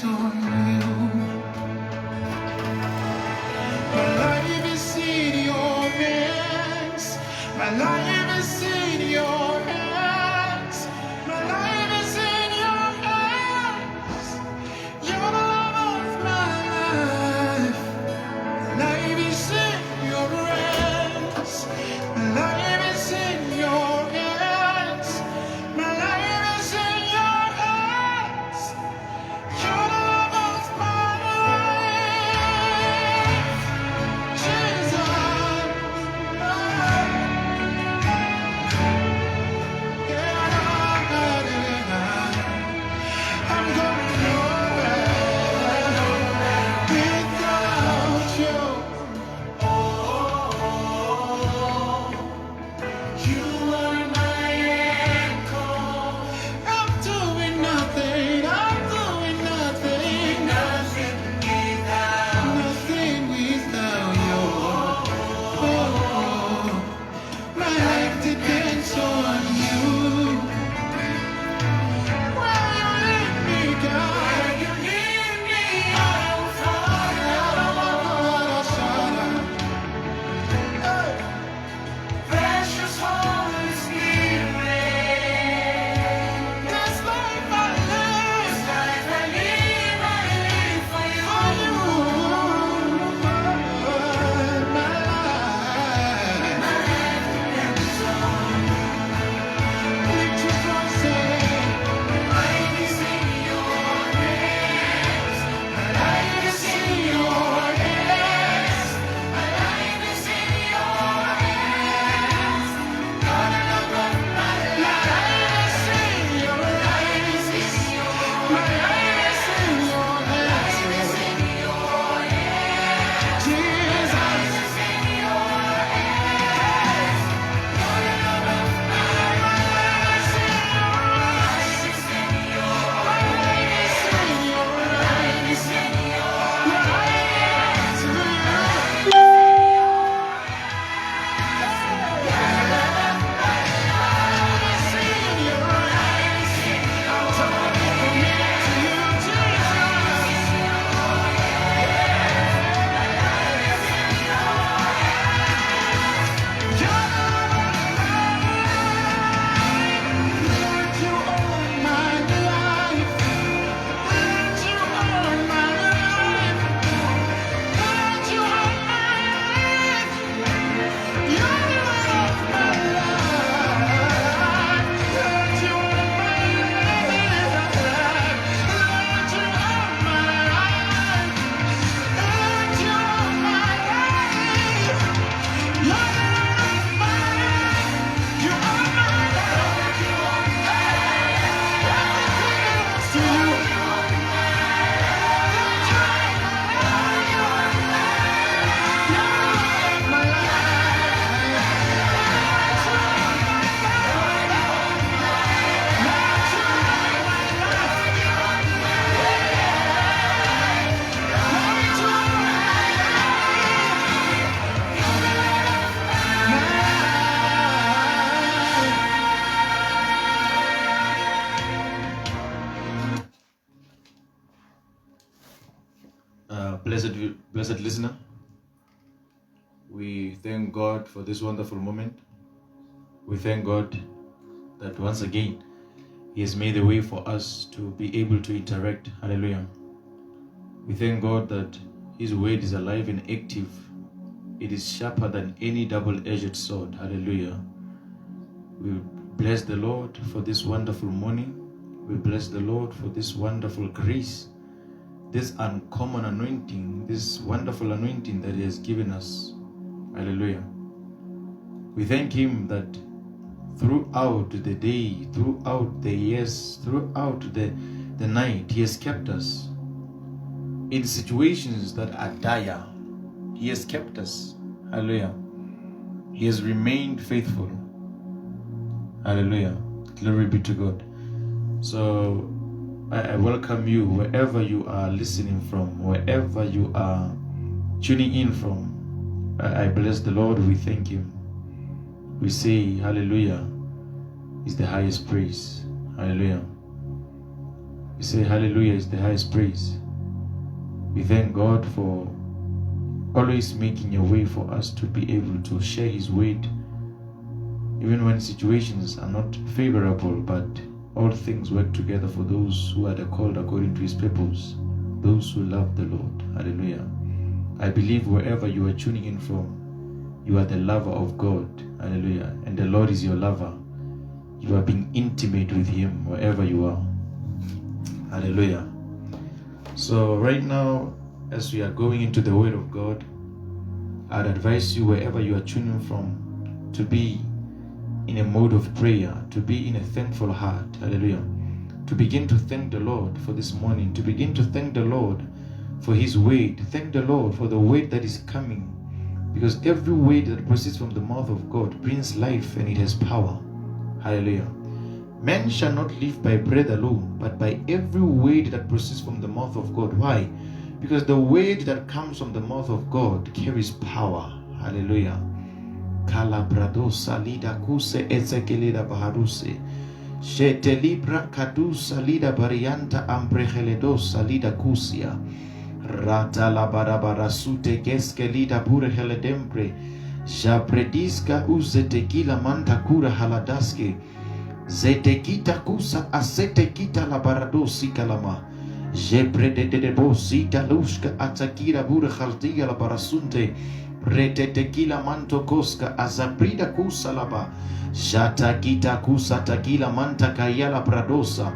on you. My life is in your hands. My life is in your hands. My life is in your hands. You're the love of my life. Life is in your hands. My life is in your hands. My life is in your hands. You're the love of my life. Jesus. I'm going nowhere without you. You are my anchor. I'm doing nothing. I'm doing nothing. Nothing without you. Oh, my life depends on you. Where you lead me, God. Where you lead me, I will follow. Hey. Precious Holy Spirit, this life I live for you. My life depends on you. Lift your voice, say, my life is in your hands. My life is in your hands. My life is in your hands. God, I love my life is in your hands. My life is in your hands. Jesus. Blessed listener, we thank God for this wonderful moment. We thank God that once again He has made a way for us to be able to interact. Hallelujah. We thank God that His word is alive and active. It is sharper than any double-edged sword. Hallelujah. We bless the Lord for this wonderful morning. We bless the Lord for this wonderful grace, this uncommon anointing, this wonderful anointing that He has given us. Hallelujah. We thank Him that throughout the day, throughout the years, throughout the night, He has kept us. In situations that are dire, He has kept us. Hallelujah. He has remained faithful. Hallelujah. Glory be to God. So I welcome you wherever you are listening from, wherever you are tuning in from. I bless the Lord. We thank Him. We say hallelujah is the highest praise. Hallelujah. We say hallelujah is the highest praise. We thank God for always making a way for us to be able to share His word, even when situations are not favorable, but all things work together for those who are called according to His purpose, those who love the Lord. Hallelujah. I believe wherever you are tuning in from, you are the lover of God. Hallelujah. And the Lord is your lover. You are being intimate with Him wherever you are. Hallelujah. So right now, as we are going into the Word of God, I'd advise you wherever you are tuning from to be in a mode of prayer, to be in a thankful heart. Hallelujah. To begin to thank the Lord for this morning, to begin to thank the Lord for His word. Thank the Lord for the word that is coming, because every word that proceeds from the mouth of God brings life and it has power. Hallelujah. Man shall not live by bread alone, but by every word that proceeds from the mouth of God. Why? Because the word that comes from the mouth of God carries power. Hallelujah. Kalabradosa lida kuse ezekelida baharuse. Shete libra kadusa lida varianta ambreheledosa lida kusia. Rata la barabara sute geske lida pure heledempre. Jabrediska uze tequila manta kura haladaske. Zetekita kusa asetekita la baradosi kalama. Jebrededebo sita lushka atakira bure khaltiga la barasunte. Rete tequila manto koska azabrida kusa laba. Jata kita kusa takila manta kayala pradosa.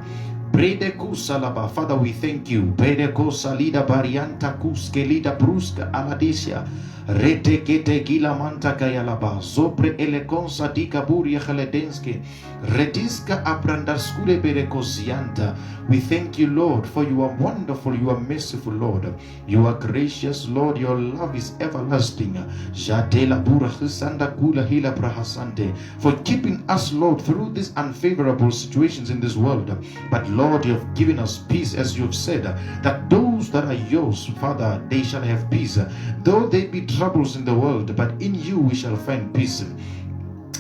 Brede kusa laba. Father, we thank you. Brede kosa lida varianta kuske lida bruska aladisia. Rete kete gila manta kayalaba. Zopre elekonsa dika buria khaledenske. Rediska aprandaskule berekosianta. We thank you, Lord, for you are wonderful, you are merciful, Lord. You are gracious, Lord. Your love is everlasting. Jadela burachisanda kula hila prahasante. For keeping us, Lord, through these unfavorable situations in this world. But Lord, you have given us peace, as you have said, that those that are yours, Father, they shall have peace. Though there be troubles in the world, but in you we shall find peace.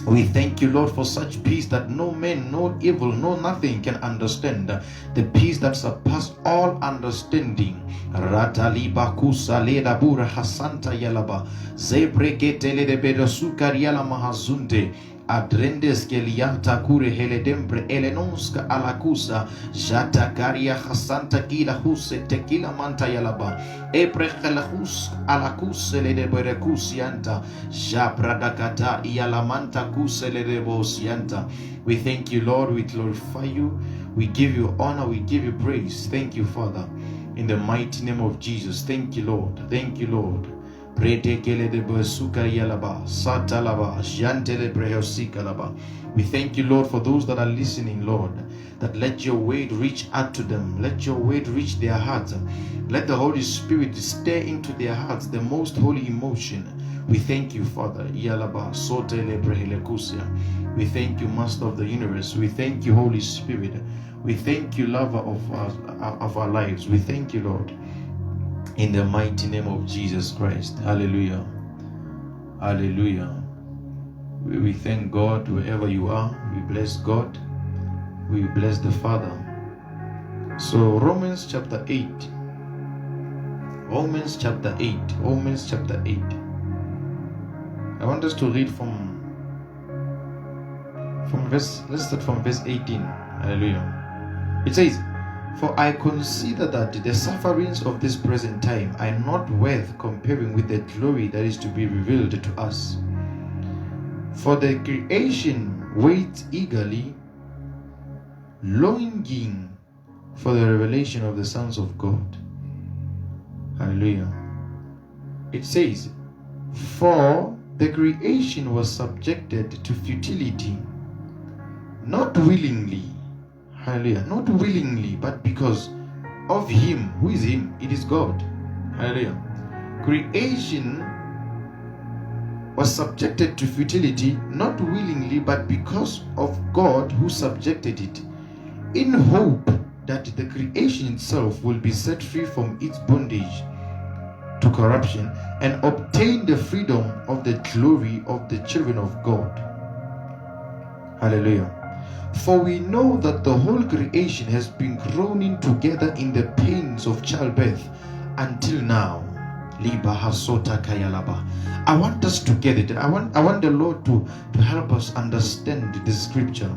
We thank you, Lord, for such peace that no man, no evil, no nothing can understand. The peace that surpasses all understanding. Rataliba kusa leda bura hasanta yalaba. Zebreketele de bedosuka yala mahazunte. Adrendes kelianta kure heledempre elenonska alakusa. Jata karia hasanta kila huse tequila manta yalaba. Eprekelahus alakuse de berekusianta. Jabradakata ialamanta kusele de bosianta. We thank you, Lord. We glorify you. We give you honor. We give you praise. Thank you, Father. In the mighty name of Jesus. Thank you, Lord. Thank you, Lord. We thank you, Lord, for those that are listening, Lord, that let your word reach out to them. Let your word reach their hearts. Let the Holy Spirit stir into their hearts the most holy emotion. We thank you, Father. We thank you, Master of the universe. We thank you, Holy Spirit. We thank you, lover of our lives. We thank you, Lord. In the mighty name of Jesus Christ. Hallelujah. Hallelujah. We thank God wherever you are. We bless God. We bless the Father. So Romans chapter 8. Romans chapter 8. Romans chapter 8. I want us to read from verse, let's start from verse 18. Hallelujah. It says, "For I consider that the sufferings of this present time are not worth comparing with the glory that is to be revealed to us. For the creation waits eagerly, longing for the revelation of the sons of God." Hallelujah. It says, "For the creation was subjected to futility, not willingly." Hallelujah. Not willingly, but because of Him. Who is Him? It is God. Hallelujah. Creation was subjected to futility, not willingly, but because of God who subjected it, in hope that the creation itself will be set free from its bondage to corruption and obtain the freedom of the glory of the children of God. Hallelujah. For we know that the whole creation has been groaning together in the pains of childbirth until now. I want us to get it. I want the Lord to help us understand this scripture.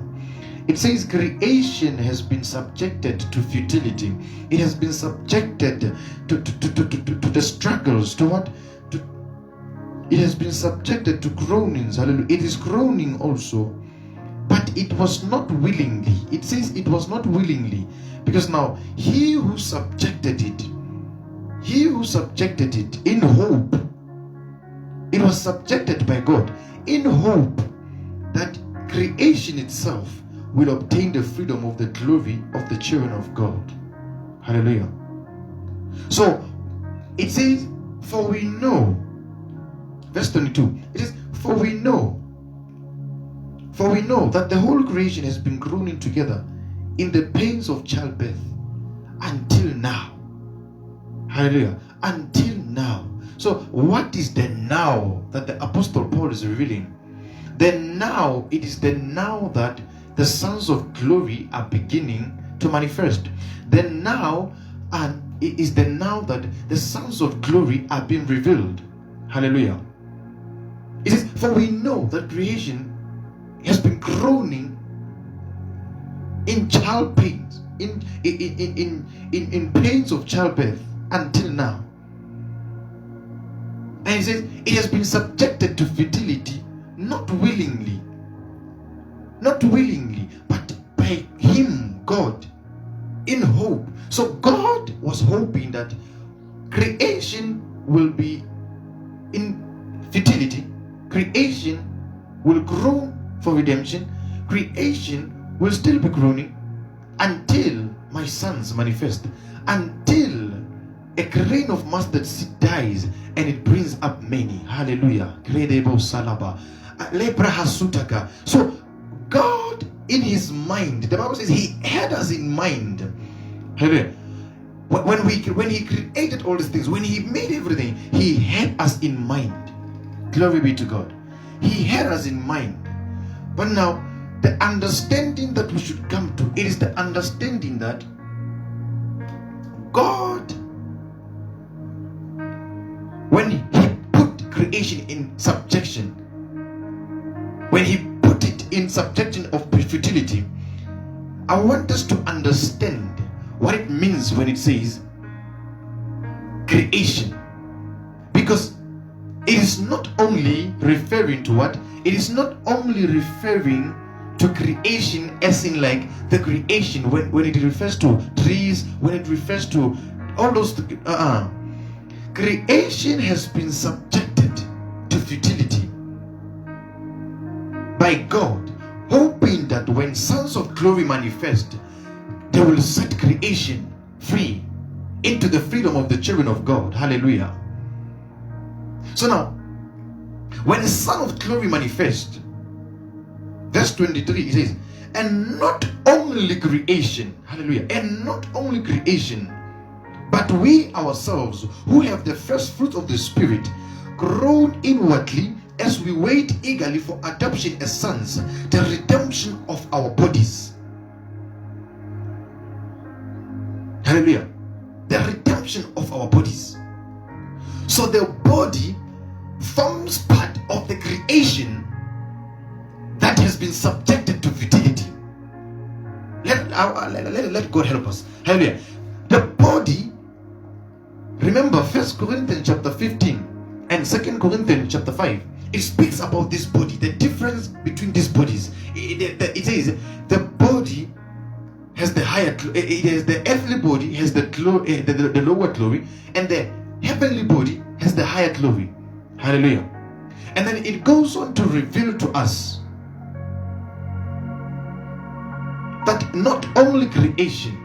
It says creation has been subjected to futility. It has been subjected to the struggles, to what? It has been subjected to groanings. Hallelujah. It is groaning also. But it was not willingly. It says it was not willingly. Because now, he who subjected it in hope, it was subjected by God in hope that creation itself will obtain the freedom of the glory of the children of God. Hallelujah. So, it says, for we know, verse 22, it is, for we know that the whole creation has been groaning together in the pains of childbirth until now. Hallelujah. Until now. So what is the now that the Apostle Paul is revealing? The now, it is the now that the sons of glory are beginning to manifest. The now, and it is the now that the sons of glory are being revealed. Hallelujah. It says, for we know that creation has been groaning in child pains, in pains of childbirth until now. And he says it has been subjected to futility, not willingly, but by him, God, in hope. So God was hoping that creation will be in futility, creation will grow for redemption, creation will still be groaning until my sons manifest, until a grain of mustard seed dies and it brings up many. Hallelujah. So God in his mind, the Bible says he had us in mind. Hallelujah. When he created all these things, when he made everything, he had us in mind. Glory be to God. He had us in mind. But now, the understanding that we should come to, it is the understanding that God, when he put creation in subjection, when he put it in subjection of futility, I want us to understand what it means when it says creation. Because it is not only referring to what? It is not only referring to creation as in like the creation when it refers to trees, when it refers to all those creation has been subjected to futility by God, hoping that when sons of glory manifest, they will set creation free into the freedom of the children of God. Hallelujah. So now, when the Son of Glory manifests, verse 23, it says, and not only creation, hallelujah, and not only creation, but we ourselves, who have the first fruit of the Spirit, groan inwardly as we wait eagerly for adoption as sons, the redemption of our bodies. Hallelujah. The redemption of our bodies. So the body forms part of the creation that has been subjected to futility. Let God help us. Hallelujah. The body, remember 1 Corinthians chapter 15 and 2 Corinthians chapter 5, it speaks about this body, the difference between these bodies. It says the body has the higher, it has the earthly body has the lower glory, and the heavenly body has the higher glory. Hallelujah. And then it goes on to reveal to us that not only creation,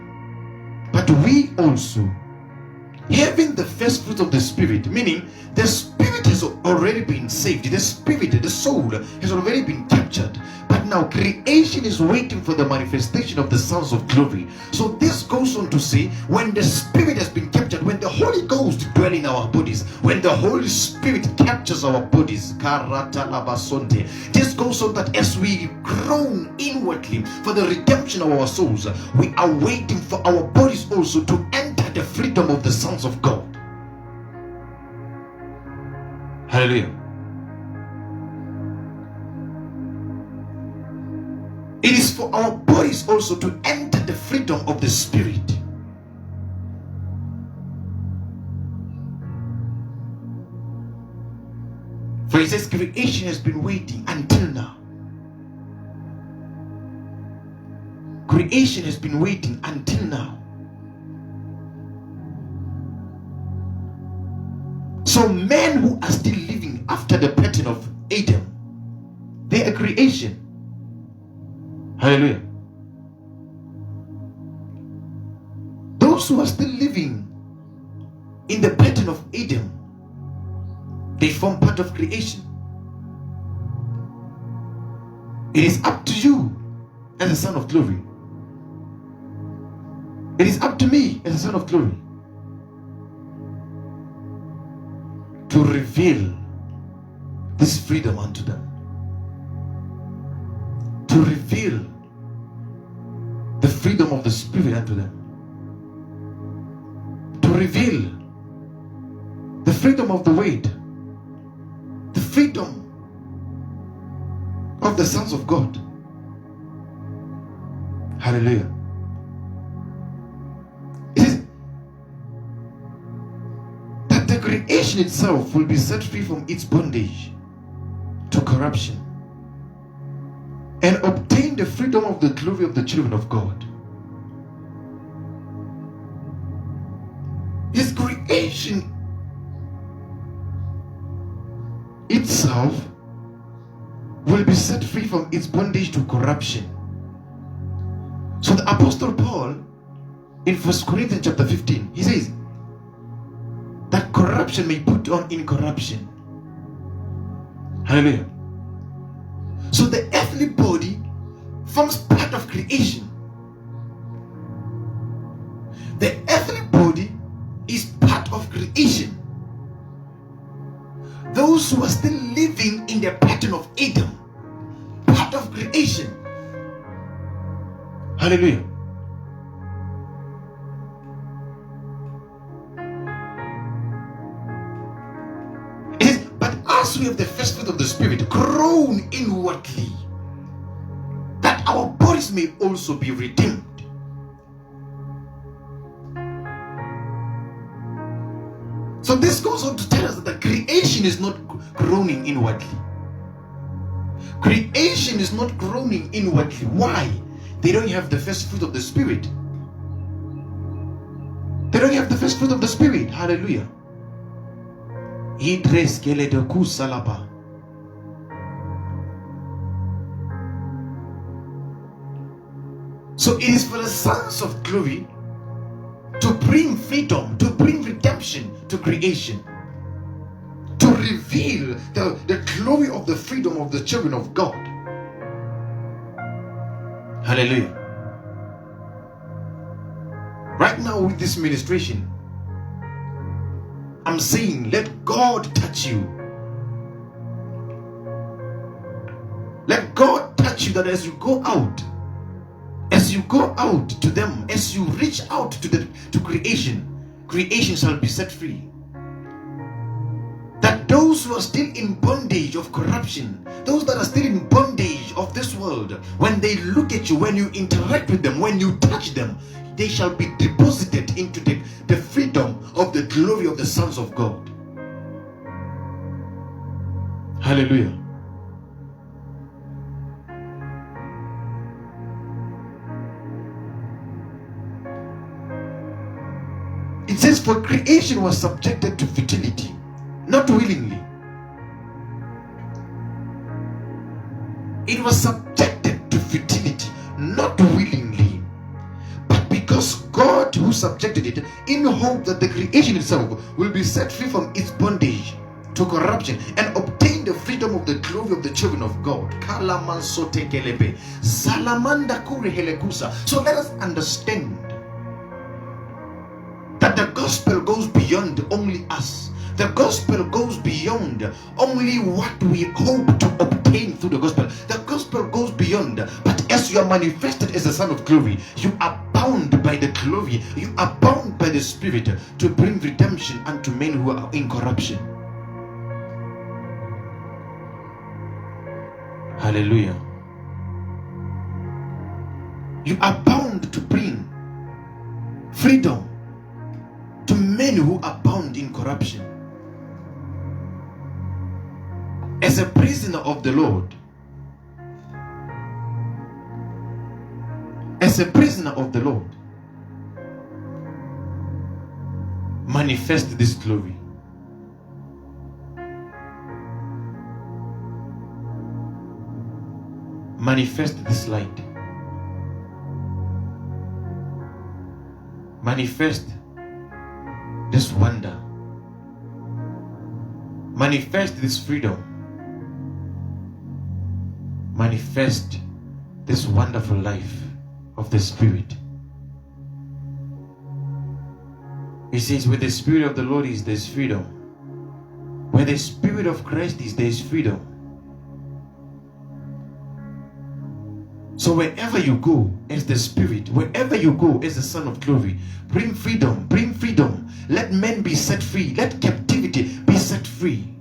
but we also, having the first fruit of the Spirit, meaning the Spirit has has already been saved. The spirit, the soul has already been captured. But now creation is waiting for the manifestation of the sons of glory. So this goes on to say, when the spirit has been captured, when the Holy Ghost dwells in our bodies, when the Holy Spirit captures our bodies, this goes on that as we groan inwardly for the redemption of our souls, we are waiting for our bodies also to enter the freedom of the sons of God. Hallelujah. It is for our bodies also to enter the freedom of the Spirit. For it says creation has been waiting until now. Creation has been waiting until now. So men who are still living after the pattern of Adam, they are creation. Hallelujah. Those who are still living in the pattern of Adam, they form part of creation. It is up to you as a son of glory. It is up to me as a son of glory to reveal this freedom unto them. To reveal the freedom of the Spirit unto them. To reveal the freedom of the Word. The freedom of the sons of God. Hallelujah. It is that the creation itself will be set free from its bondage to corruption and obtain the freedom of the glory of the children of God. His creation itself will be set free from its bondage to corruption. So the Apostle Paul in 1 Corinthians chapter 15, he says that corruption may put on incorruption. Hallelujah. So the earthly body forms part of creation. The earthly body is part of creation. Those who are still living in the pattern of Adam, part of creation. Hallelujah. It is, but as we have the first fruit of the Spirit, grown inwardly, that our bodies may also be redeemed. So this goes on to tell us that the creation is not groaning inwardly. Creation is not groaning inwardly. Why? They don't have the first fruit of the Spirit. They don't have the first fruit of the Spirit. Hallelujah. So it is for the sons of glory to bring freedom, to bring redemption to creation, to reveal the glory of the freedom of the children of God. Hallelujah. Right now with this ministration, I'm saying, let God touch you. Let God touch you, that as you go out to them, as you reach out to creation, creation shall be set free. That those who are still in bondage of corruption, those that are still in bondage of this world, when they look at you, when you interact with them, when you touch them, they shall be deposited into the freedom of the glory of the sons of God. Hallelujah. It says, for creation was subjected to futility, not willingly. It was subjected to futility, not willingly, but because God who subjected it, in hope that the creation itself will be set free from its bondage to corruption and obtain the freedom of the glory of the children of God. So let us understand that the gospel goes beyond only us. The gospel goes beyond only what we hope to obtain through the gospel. The gospel goes beyond. But as you are manifested as the Son of Glory, you are bound by the glory, you are bound by the Spirit to bring redemption unto men who are in corruption. Hallelujah. You are bound to bring freedom to men who are bound in corruption. As a prisoner of the Lord, as a prisoner of the Lord, manifest this glory. Manifest this light. Manifest this wonder. Manifest this freedom. Manifest this wonderful life of the Spirit. He says, where the Spirit of the Lord is, there is freedom. Where the Spirit of Christ is, there is freedom. So wherever you go as the Spirit, wherever you go as the Son of Glory, bring freedom, bring freedom. Let men be set free. Let captivity be set free.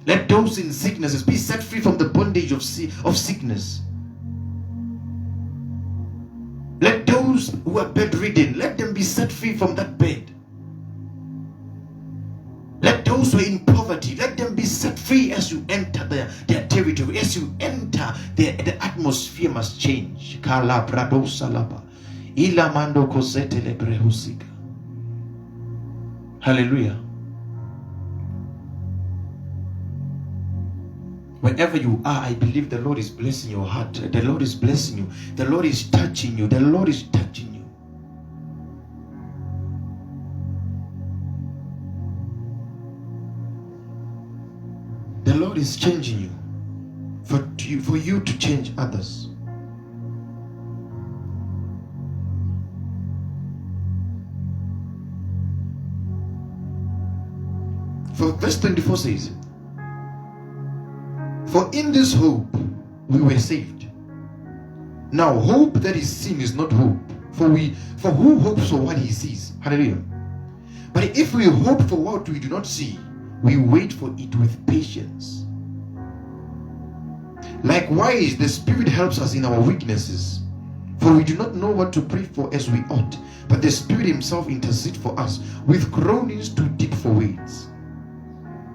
Let those in sicknesses be set free from the bondage of sickness. Let those who are bedridden, let them be set free from that bed. Let those who are in poverty, let them be set free as you enter their territory. As you enter, the atmosphere must change. Hallelujah. Wherever you are, I believe the Lord is blessing your heart. The Lord is blessing you. The Lord is touching you. The Lord is touching you. The Lord is changing you for you to change others. For verse 24 says, for in this hope we were saved. Now hope that is seen is not hope. For who hopes for what he sees? Hallelujah. But if we hope for what we do not see, we wait for it with patience. Likewise, the Spirit helps us in our weaknesses. For we do not know what to pray for as we ought, but the Spirit himself intercedes for us with groanings too deep for words.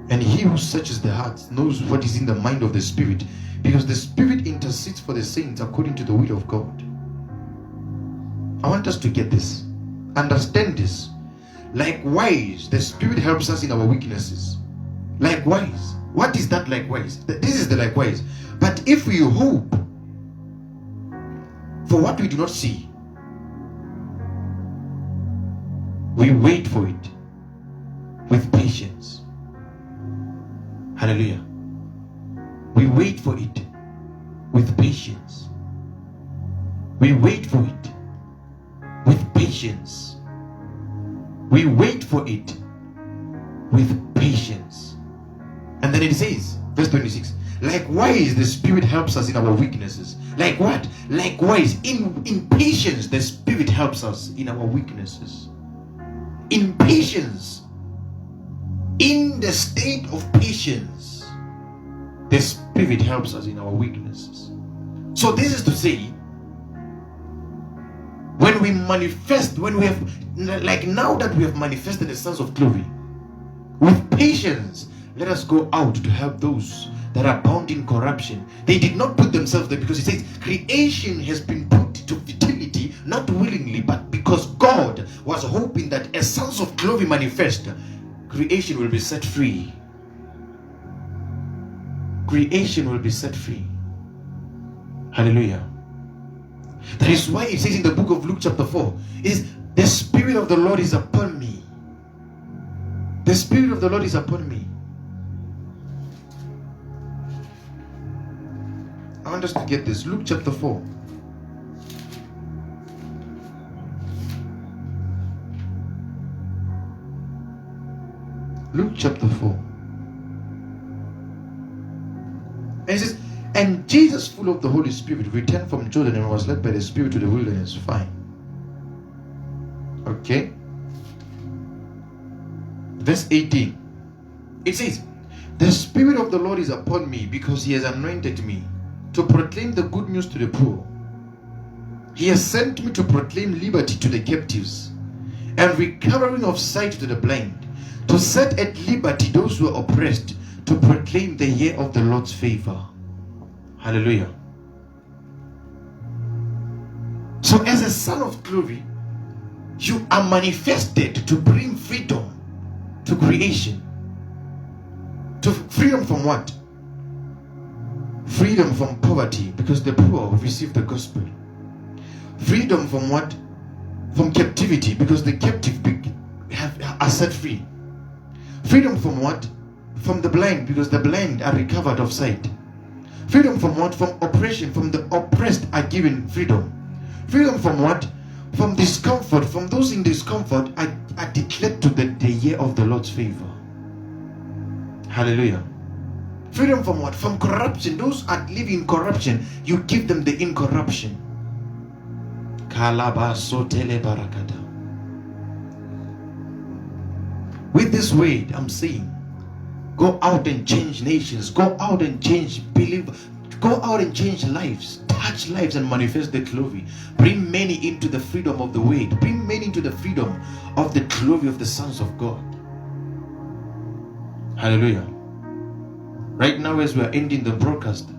And he who searches the hearts knows what is in the mind of the Spirit, because the Spirit intercedes for the saints according to the will of God. I want us to get this. Understand this. Likewise, the Spirit helps us in our weaknesses. Likewise. What is that likewise? This is the likewise. But if we hope for what we do not see, we wait for it with patience. Hallelujah. We wait for it with patience. We wait for it with patience. We wait for it with patience. And then it says, verse 26, likewise the Spirit helps us in our weaknesses. Like what? Likewise, in patience, the Spirit helps us in our weaknesses. In patience, in the state of patience, the Spirit helps us in our weaknesses. So this is to say, when we manifest, when we have, like now that we have manifested the sons of glory, with patience, let us go out to help those that are bound in corruption. They did not put themselves there, because it says creation has been put to futility, not willingly, but because God was hoping that as sons of glory manifest, creation will be set free. Creation will be set free. Hallelujah. That is why it says in the book of Luke chapter 4, is the Spirit of the Lord is upon me. The Spirit of the Lord is upon me. want us to get this. Luke chapter 4. Luke chapter 4. And it says, and Jesus, full of the Holy Spirit, returned from Jordan and was led by the Spirit to the wilderness. Fine. Okay. Verse 18. It says, the Spirit of the Lord is upon me because He has anointed me to proclaim the good news to the poor. He has sent me to proclaim liberty to the captives and recovering of sight to the blind, to set at liberty those who are oppressed, to proclaim the year of the Lord's favor. Hallelujah. So as a son of glory, you are manifested to bring freedom to creation. To freedom from what? Freedom from poverty, because the poor receive the gospel. Freedom from what? From captivity, because the captive are set free. Freedom from what? From the blind, because the blind are recovered of sight. Freedom from what? From oppression, from the oppressed are given freedom. Freedom from what? From discomfort, from those in discomfort are declared to the year of the Lord's favor. Hallelujah. Freedom from what? From corruption. Those that live in corruption, you give them the incorruption. With this word, I'm saying, go out and change nations. Go out and change believers. Go out and change lives. Touch lives and manifest the glory. Bring many into the freedom of the word. Bring many into the freedom of the glory of the sons of God. Hallelujah. Right now, as we are ending the broadcast,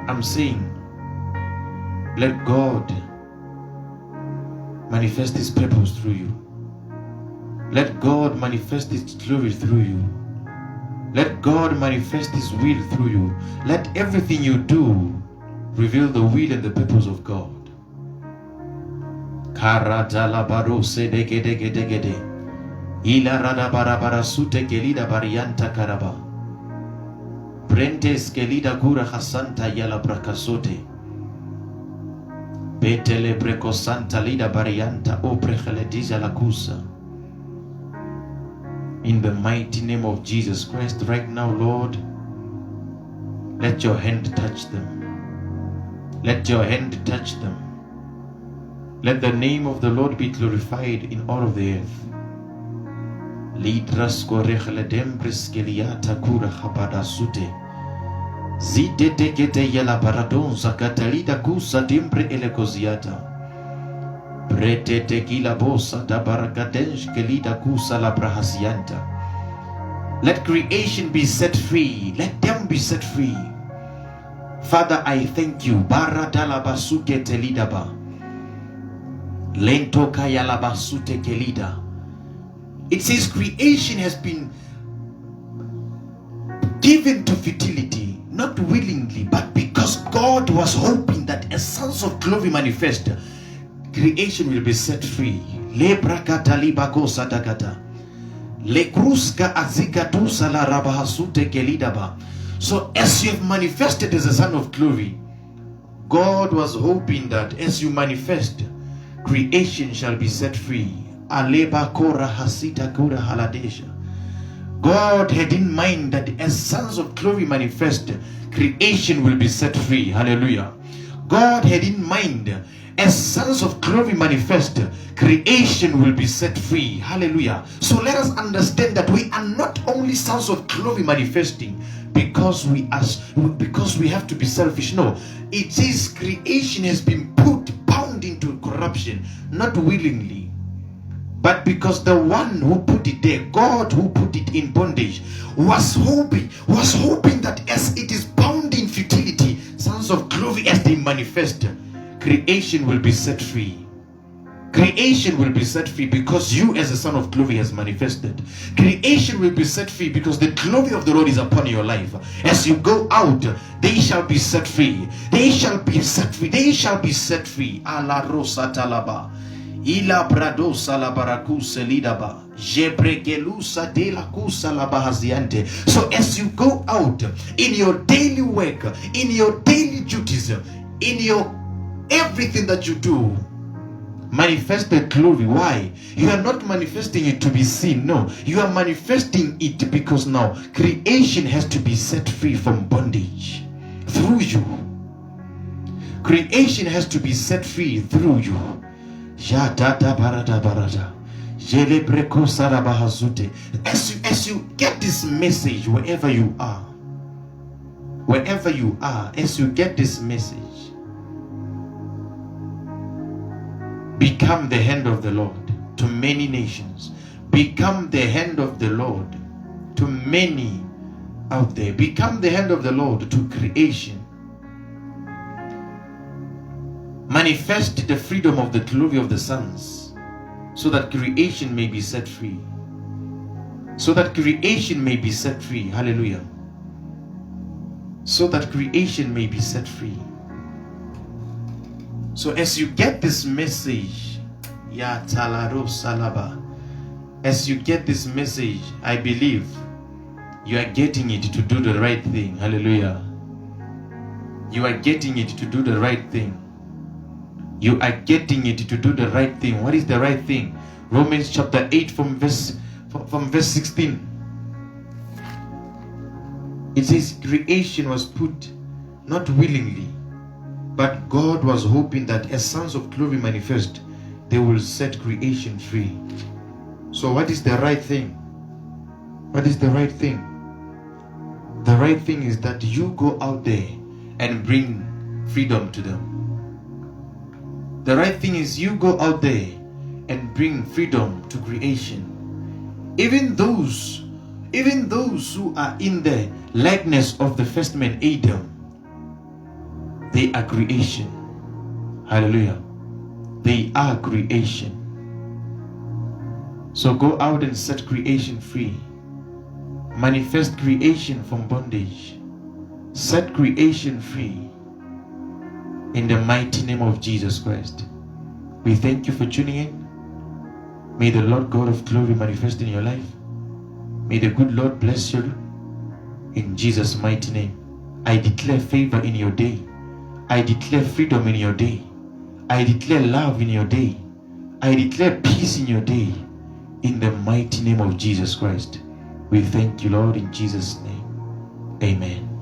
I'm saying, let God manifest His purpose through you. Let God manifest His glory through you. Let God manifest His will through you. Let everything you do reveal the will and the purpose of God. Ila rada barabara sute kelida varianta karaba. Brentes kelida kura hasanta yala brakasote. Betele breko santa lida varianta oprechelediza la kusa. In the mighty name of Jesus Christ, right now, Lord, let your hand touch them. Let your hand touch them. Let the name of the Lord be glorified in all of the earth. Lidras korechele dembris keliata kura habada sute. Zidete gete yela baradonza katalida kusa dimbre elekoziata. Brete tequila bosa da barakadensh kelida kusa la brahasianta. Let creation be set free. Let them be set free. Father, I thank you. Baradala basuke telidaba. Lento kayala basute kelida. It says creation has been given to futility, not willingly, but because God was hoping that as sons of glory manifest, creation will be set free. Lebrakata libako sadakata. Lekruska azikatusa la rabahasute kelidaba. So as you have manifested as a son of glory, God was hoping that as you manifest, creation shall be set free. Aleba kora hasita kura haladesha. God had in mind that as sons of glory manifest, creation will be set free. Hallelujah. God had in mind, as sons of glory manifest, creation will be set free. Hallelujah. So let us understand that we are not only sons of glory manifesting because we have to be selfish. No, it is creation has been bound into corruption, not willingly, but because the one who put it there, God who put it in bondage, was hoping that as it is bound in futility, sons of glory as they manifest, creation will be set free. Creation will be set free because you as a son of glory has manifested. Creation will be set free because the glory of the Lord is upon your life. As you go out, they shall be set free. They shall be set free. They shall be set free. Ala rosa talaba. Ila brado salabaraku selidaba. Jebregelusa de la kusa labahaziante. So as you go out in your daily work, in your daily duties, in your everything that you do, manifest the glory. Why? You are not manifesting it to be seen. No, you are manifesting it because now creation has to be set free from bondage through you. Creation has to be set free through you. As you get this message, wherever you are, as you get this message, become the hand of the Lord to many nations. Become the hand of the Lord to many out there. Become the hand of the Lord to creation. Manifest the freedom of the glory of the sons, so that creation may be set free. So that creation may be set free. Hallelujah. So that creation may be set free. So as you get this message, as you get this message, I believe you are getting it to do the right thing. Hallelujah. You are getting it to do the right thing. You are getting it to do the right thing. What is the right thing? Romans chapter 8 from verse 16. It says creation was put not willingly, but God was hoping that as sons of glory manifest, they will set creation free. So what is the right thing? What is the right thing? The right thing is that you go out there and bring freedom to them. The right thing is you go out there and bring freedom to creation. Even those who are in the likeness of the first man Adam, they are creation. Hallelujah. They are creation. So go out and set creation free. Manifest creation from bondage. Set creation free. In the mighty name of Jesus Christ. We thank you for tuning in. May the Lord God of glory manifest in your life. May the good Lord bless you. In Jesus' mighty name. I declare favor in your day. I declare freedom in your day. I declare love in your day. I declare peace in your day. In the mighty name of Jesus Christ. We thank you, Lord, in Jesus' name. Amen.